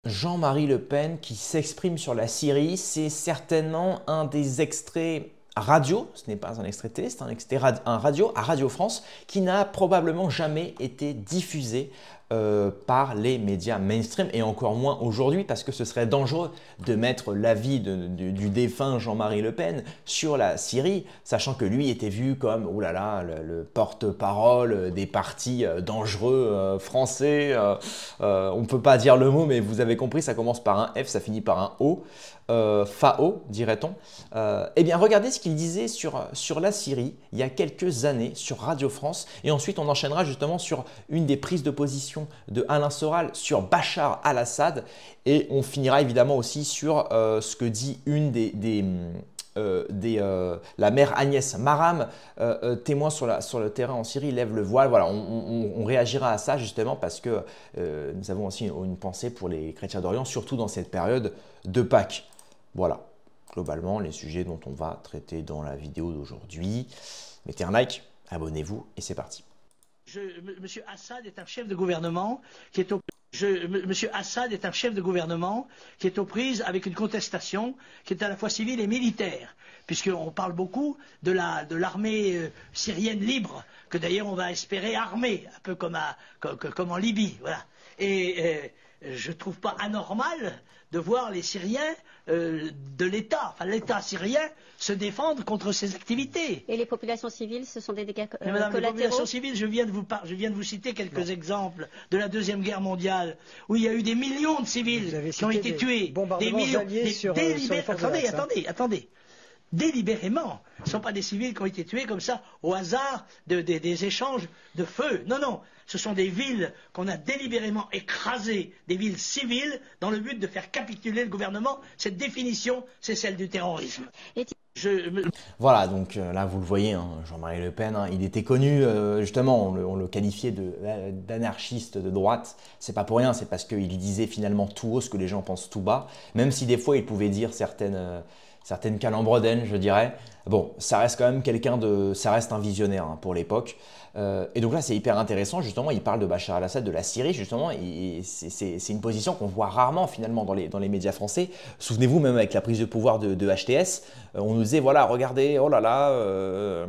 Jean-Marie Le Pen qui s'exprime sur la Syrie. C'est certainement un des extraits radio, ce n'est pas un extrait télé, c'est un extrait radio à Radio France qui n'a probablement jamais été diffusé par les médias mainstream et encore moins aujourd'hui parce que ce serait dangereux de mettre l'avis du défunt Jean-Marie Le Pen sur la Syrie, sachant que lui était vu comme oh là là, le porte-parole des partis dangereux français. On ne peut pas dire le mot, mais vous avez compris, ça commence par un F, ça finit par un O. FAO, dirait-on. Eh bien, regardez ce qu'il disait sur la Syrie il y a quelques années sur Radio France. Et ensuite, on enchaînera justement sur une des prises de position de Alain Soral sur Bachar al-Assad. Et on finira évidemment aussi sur ce que dit une la mère Agnès Maram, témoin sur le terrain en Syrie, lève le voile. Voilà, on réagira à ça justement parce que nous avons aussi une pensée pour les chrétiens d'Orient, surtout dans cette période de Pâques. Voilà, globalement, les sujets dont on va traiter dans la vidéo d'aujourd'hui. Mettez un like, abonnez-vous et c'est parti. Monsieur Assad est un chef de gouvernement qui est Monsieur Assad est un chef de gouvernement qui est aux prises avec une contestation qui est à la fois civile et militaire, puisqu'on parle beaucoup de l'armée syrienne libre, que d'ailleurs on va espérer armer, un peu comme en Libye. Voilà. Et je ne trouve pas anormal de voir les Syriens de l'État, enfin l'État syrien, se défendre contre ces activités. Et les populations civiles, ce sont des dégâts Madame, collatéraux. les populations civiles, je viens de vous citer quelques exemples de la Deuxième Guerre mondiale, où il y a eu des millions de civils qui ont été tués, des millions, attendez. Délibérément. Ce ne sont pas des civils qui ont été tués comme ça, au hasard des échanges de feu. Non, non. Ce sont des villes qu'on a délibérément écrasées, des villes civiles, dans le but de faire capituler le gouvernement. Cette définition, c'est celle du terrorisme. Voilà, donc là vous le voyez, hein, Jean-Marie Le Pen, hein, il était connu, justement, on le qualifiait d'anarchiste de droite. C'est pas pour rien, c'est parce qu'il disait finalement tout haut ce que les gens pensent tout bas, même si des fois il pouvait dire certaines calembredaines, je dirais. Bon, ça reste quand même ça reste un visionnaire hein, pour l'époque. Et donc là, c'est hyper intéressant, justement, il parle de Bachar al-Assad, de la Syrie, justement, et c'est une position qu'on voit rarement, finalement, dans les médias français. Souvenez-vous, même avec la prise de pouvoir de HTS, on nous disait, voilà, regardez, oh là là,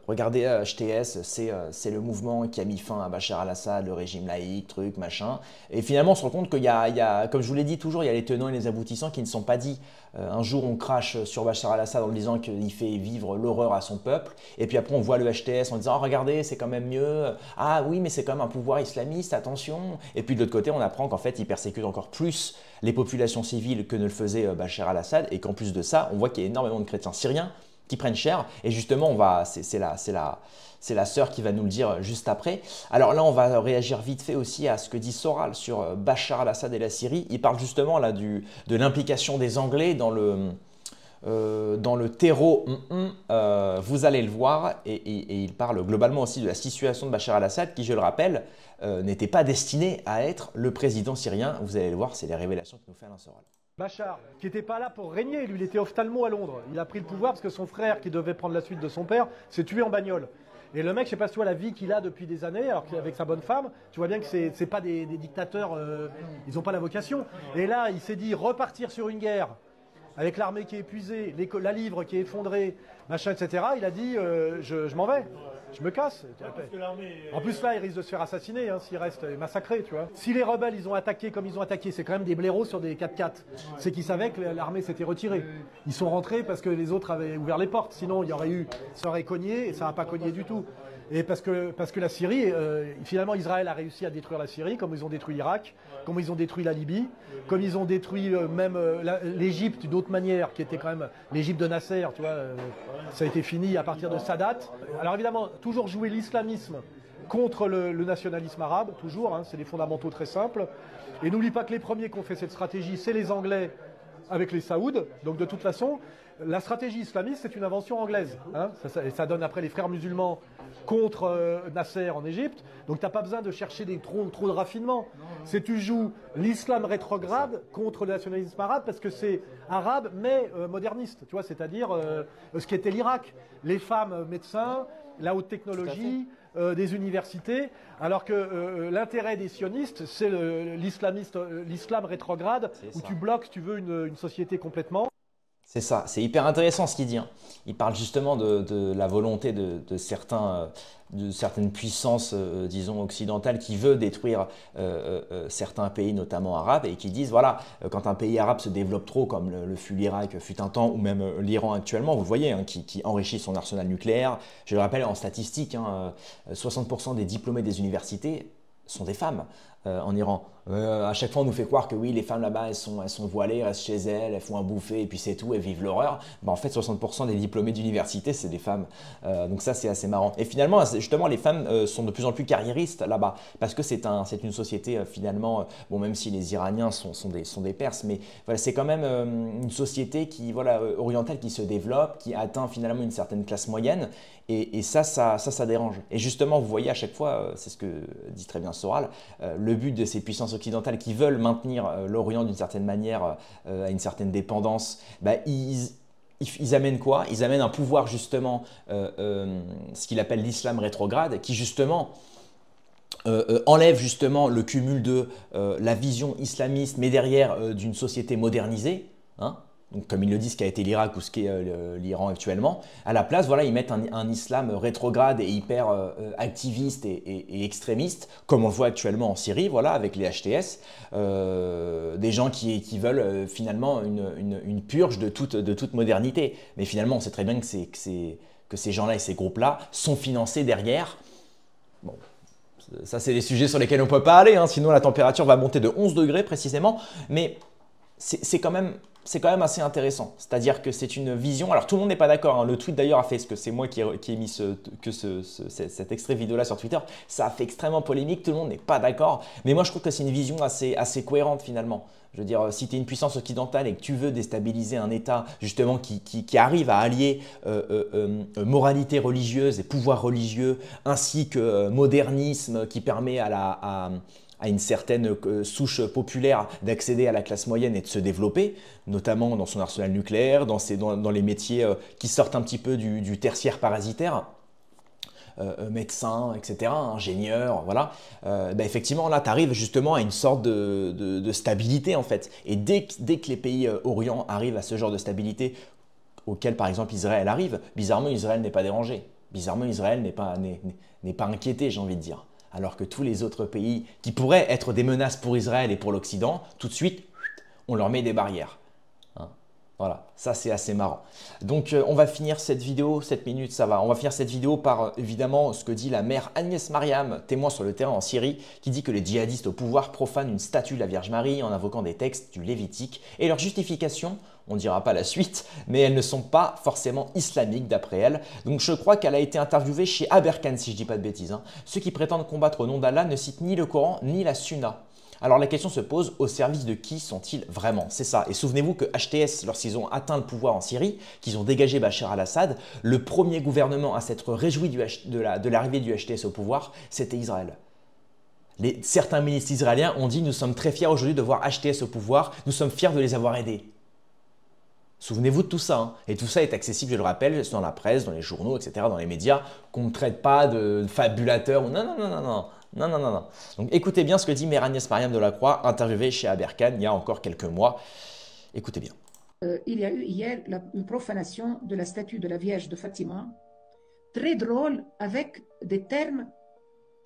regardez HTS, c'est le mouvement qui a mis fin à Bachar al-Assad, le régime laïque, truc, machin. Et finalement, on se rend compte qu'il y a, comme je vous l'ai dit toujours, il y a les tenants et les aboutissants qui ne sont pas dits. Un jour, on crache sur Bachar al-Assad en disant qu'il fait vivre l'horreur à son peuple. Et puis après, on voit le HTS en disant oh, « Regardez, c'est quand même mieux. Ah oui, mais c'est quand même un pouvoir islamiste, attention. » Et puis de l'autre côté, on apprend qu'en fait, il persécute encore plus les populations civiles que ne le faisait Bachar al-Assad. Et qu'en plus de ça, on voit qu'il y a énormément de chrétiens syriens qui prennent cher. Et justement, c'est la sœur qui va nous le dire juste après. Alors là, on va réagir vite fait aussi à ce que dit Soral sur Bachar al-Assad et la Syrie. Il parle justement là de l'implication des Anglais dans le terreau. Vous allez le voir. Et il parle globalement aussi de la situation de Bachar al-Assad qui, je le rappelle, n'était pas destiné à être le président syrien. Vous allez le voir, c'est les révélations que nous fait Alain Soral. Bachar, qui n'était pas là pour régner, lui il était ophtalmo à Londres. Il a pris le pouvoir parce que son frère, qui devait prendre la suite de son père, s'est tué en bagnole. Et le mec, je sais pas si tu vois la vie qu'il a depuis des années, alors qu'avec sa bonne femme, tu vois bien que c'est pas des dictateurs, ils n'ont pas la vocation. Et là, il s'est dit repartir sur une guerre, avec l'armée qui est épuisée, la livre qui est effondrée, machin, etc. Il a dit je m'en vais. Je me casse. En plus là, il risque de se faire assassiner s'il reste massacré, tu vois. Si les rebelles, ils ont attaqué comme ils ont attaqué, c'est quand même des blaireaux sur des 4x4. C'est qu'ils savaient que l'armée s'était retirée. Ils sont rentrés parce que les autres avaient ouvert les portes. Sinon, il y aurait eu, ça aurait cogné et ça n'a pas cogné du tout. Et parce que la Syrie, finalement, Israël a réussi à détruire la Syrie, comme ils ont détruit l'Irak, comme ils ont détruit la Libye, comme ils ont détruit même l'Égypte d'une autre manière, qui était quand même l'Égypte de Nasser, tu vois. Ça a été fini à partir de Sadat. Alors évidemment, toujours jouer l'islamisme contre le nationalisme arabe, toujours, c'est des fondamentaux très simples. Et n'oublie pas que les premiers qui ont fait cette stratégie, c'est les Anglais avec les Saouds. Donc de toute façon, la stratégie islamiste, c'est une invention anglaise. Ça donne après les frères musulmans contre Nasser en Égypte. Donc tu n'as pas besoin de chercher trop de raffinement. C'est tu joues l'islam rétrograde contre le nationalisme arabe parce que c'est arabe mais moderniste. Tu vois, c'est-à-dire ce qu'était l'Irak. Les femmes médecins, la haute technologie, des universités, alors que l'intérêt des sionistes, c'est l'islam rétrograde, où tu bloques, si tu veux, une société complètement. C'est ça, c'est hyper intéressant ce qu'il dit, hein. Il parle justement de la volonté de certaines puissances, disons, occidentales qui veulent détruire certains pays, notamment arabes, et qui disent, voilà, quand un pays arabe se développe trop, comme le fut l'Irak fut un temps, ou même l'Iran actuellement, vous le voyez, hein, qui enrichit son arsenal nucléaire. Je le rappelle en statistique, hein, 60% des diplômés des universités sont des femmes en Iran. À chaque fois, on nous fait croire que oui, les femmes là-bas, elles sont voilées, elles restent chez elles, elles font un bouffer et puis c'est tout, elles vivent l'horreur. En fait, 60% des diplômés d'université, c'est des femmes. Donc ça, c'est assez marrant. Et finalement, justement, les femmes sont de plus en plus carriéristes là-bas parce que c'est une société finalement, bon, même si les Iraniens sont des Perses, mais voilà, c'est quand même une société qui, voilà, orientale qui se développe, qui atteint finalement une certaine classe moyenne. Et ça dérange. Et justement, vous voyez à chaque fois, c'est ce que dit très bien Soral, le but de ces puissances occidentales qui veulent maintenir l'Orient d'une certaine manière à une certaine dépendance, ils amènent quoi? Ils amènent un pouvoir justement, ce qu'il appelle l'islam rétrograde, qui justement enlève justement le cumul de la vision islamiste, mais derrière d'une société modernisée, hein. Donc, comme ils le disent, ce qu'a été l'Irak ou ce qu'est l'Iran actuellement. À la place, voilà, ils mettent un islam rétrograde et hyper activiste et extrémiste, comme on le voit actuellement en Syrie, voilà, avec les HTS, des gens qui veulent finalement une purge de toute modernité. Mais finalement, on sait très bien que ces gens-là et ces groupes-là sont financés derrière. Bon, ça, c'est des sujets sur lesquels on ne peut pas aller, hein, sinon la température va monter de 11 degrés précisément. Mais c'est quand même assez intéressant. C'est-à-dire que c'est une vision. Alors tout le monde n'est pas d'accord, hein. Le tweet d'ailleurs a fait, ce que c'est moi qui ai mis cet extrait vidéo-là sur Twitter. Ça a fait extrêmement polémique. Tout le monde n'est pas d'accord. Mais moi je trouve que c'est une vision assez cohérente finalement. Je veux dire, si tu es une puissance occidentale et que tu veux déstabiliser un État justement qui arrive à allier moralité religieuse et pouvoir religieux, ainsi que modernisme qui permet à une certaine souche populaire d'accéder à la classe moyenne et de se développer, notamment dans son arsenal nucléaire, dans les métiers qui sortent un petit peu du tertiaire parasitaire, médecin, etc., ingénieur, voilà. Effectivement, là, tu arrives justement à une sorte de stabilité, en fait. Et dès que les pays orients arrivent à ce genre de stabilité, auquel, par exemple, Israël arrive, bizarrement, Israël n'est pas dérangé. Bizarrement, Israël n'est pas inquiété, j'ai envie de dire. Alors que tous les autres pays qui pourraient être des menaces pour Israël et pour l'Occident, tout de suite, on leur met des barrières. Hein, voilà, ça c'est assez marrant. Donc on va finir cette vidéo, 7 minutes ça va, on va finir cette vidéo par évidemment ce que dit la mère Agnès Mariam, témoin sur le terrain en Syrie, qui dit que les djihadistes au pouvoir profanent une statue de la Vierge Marie en invoquant des textes du Lévitique et leur justification, on ne dira pas la suite, mais elles ne sont pas forcément islamiques d'après elle. Donc je crois qu'elle a été interviewée chez Aberkan, si je ne dis pas de bêtises. Hein. Ceux qui prétendent combattre au nom d'Allah ne citent ni le Coran ni la Sunna. Alors la question se pose, au service de qui sont-ils vraiment? C'est ça. Et souvenez-vous que HTS, lorsqu'ils ont atteint le pouvoir en Syrie, qu'ils ont dégagé Bachar al-Assad, le premier gouvernement à s'être réjoui de l'arrivée du HTS au pouvoir, c'était Israël. Certains ministres israéliens ont dit « Nous sommes très fiers aujourd'hui de voir HTS au pouvoir, nous sommes fiers de les avoir aidés ». Souvenez-vous de tout ça, hein. Et tout ça est accessible, je le rappelle, dans la presse, dans les journaux, etc., dans les médias, qu'on ne traite pas de fabulateurs ou non. Donc écoutez bien ce que dit Mère Agnès Mariam de la Croix, interviewée chez Aberkan il y a encore quelques mois. Écoutez bien. Il y a eu hier une profanation de la statue de la Vierge de Fatima, très drôle, avec des termes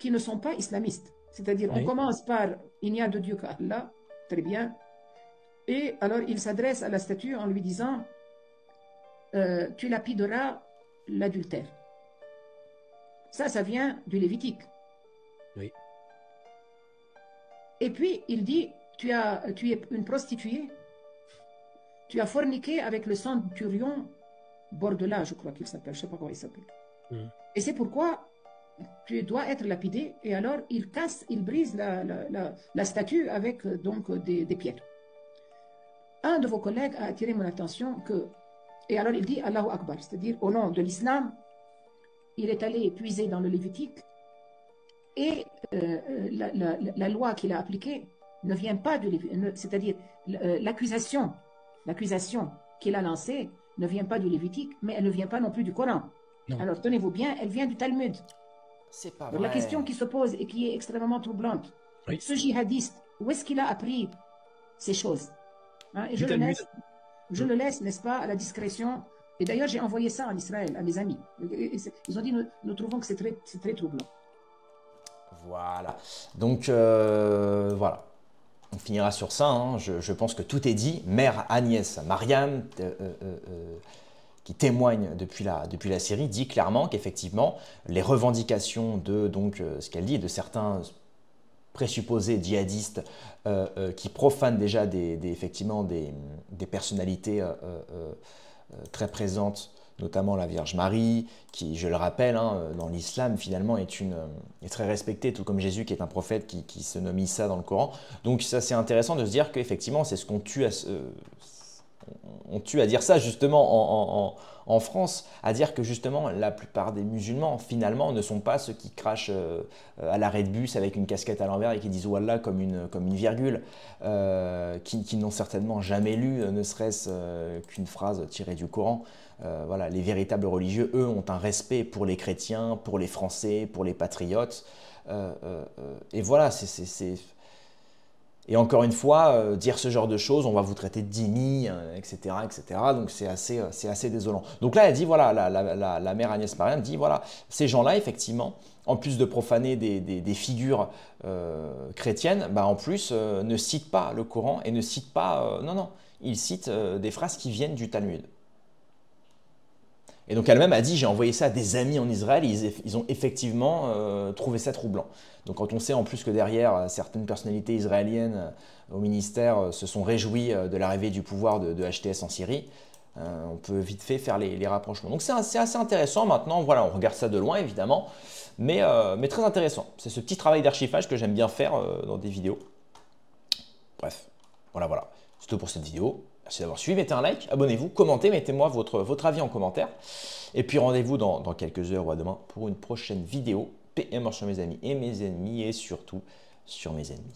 qui ne sont pas islamistes. C'est-à-dire, on commence par « il n'y a de Dieu qu'Allah », très bien. Et alors, il s'adresse à la statue en lui disant « tu lapideras l'adultère ». Ça vient du Lévitique. Oui. Et puis, il dit « tu es une prostituée, tu as forniqué avec le centurion Bordela, je crois qu'il s'appelle, je ne sais pas comment il s'appelle. Et c'est pourquoi tu dois être lapidé. » Et alors, il brise la statue avec donc des pierres. Un de vos collègues a attiré mon attention et alors il dit Allahu Akbar, c'est-à-dire au nom de l'islam, il est allé puiser dans le Lévitique et la loi qu'il a appliquée ne vient pas du Lévitique, c'est-à-dire l'accusation qu'il a lancée ne vient pas du Lévitique, mais elle ne vient pas non plus du Coran. Non. Alors tenez-vous bien, elle vient du Talmud. C'est pas Alors, vrai. la question qui se pose et qui est extrêmement troublante, ce djihadiste, où est-ce qu'il a appris ces choses, hein? Et je le laisse, n'est-ce pas, à la discrétion. Et d'ailleurs, j'ai envoyé ça en Israël, à mes amis. Ils ont dit, nous trouvons que c'est très troublant. Voilà. Donc, voilà. On finira sur ça. Hein. Je pense que tout est dit. Mère Agnès Mariam, qui témoigne depuis la Syrie, dit clairement qu'effectivement, les revendications de ce qu'elle dit, de certains présupposés djihadistes qui profanent déjà effectivement des personnalités très présentes, notamment la Vierge Marie, qui, je le rappelle, hein, dans l'islam, finalement, est très respectée, tout comme Jésus, qui est un prophète qui se nomme Issa dans le Coran. Donc ça, c'est intéressant de se dire qu'effectivement, c'est ce qu'on tue à dire ça, justement, en France, à dire que, justement, la plupart des musulmans, finalement, ne sont pas ceux qui crachent à l'arrêt de bus avec une casquette à l'envers et qui disent « Wallah » comme une virgule, qui n'ont certainement jamais lu, ne serait-ce qu'une phrase tirée du Coran. Voilà, les véritables religieux, eux, ont un respect pour les chrétiens, pour les Français, pour les patriotes. Et voilà, Et encore une fois, dire ce genre de choses, on va vous traiter de dhimmi, etc., etc. Donc c'est assez désolant. Donc là, elle dit, voilà, la mère Agnès Mariam dit, voilà, ces gens-là, effectivement, en plus de profaner des figures chrétiennes, bah, en plus, ne citent pas le Coran et ne citent pas... non, ils citent des phrases qui viennent du Talmud. Et donc elle-même a dit, j'ai envoyé ça à des amis en Israël, ils ont effectivement trouvé ça troublant. Donc quand on sait en plus que derrière, certaines personnalités israéliennes au ministère se sont réjouies de l'arrivée du pouvoir de HTS en Syrie, on peut vite fait faire les rapprochements. Donc c'est assez intéressant maintenant, voilà, on regarde ça de loin évidemment, mais très intéressant. C'est ce petit travail d'archivage que j'aime bien faire dans des vidéos. Bref, voilà. C'est tout pour cette vidéo. Merci d'avoir suivi, mettez un like, abonnez-vous, commentez, mettez-moi votre avis en commentaire. Et puis rendez-vous dans quelques heures ou à demain pour une prochaine vidéo. Paix et mort sur mes amis et mes ennemis et surtout sur mes ennemis.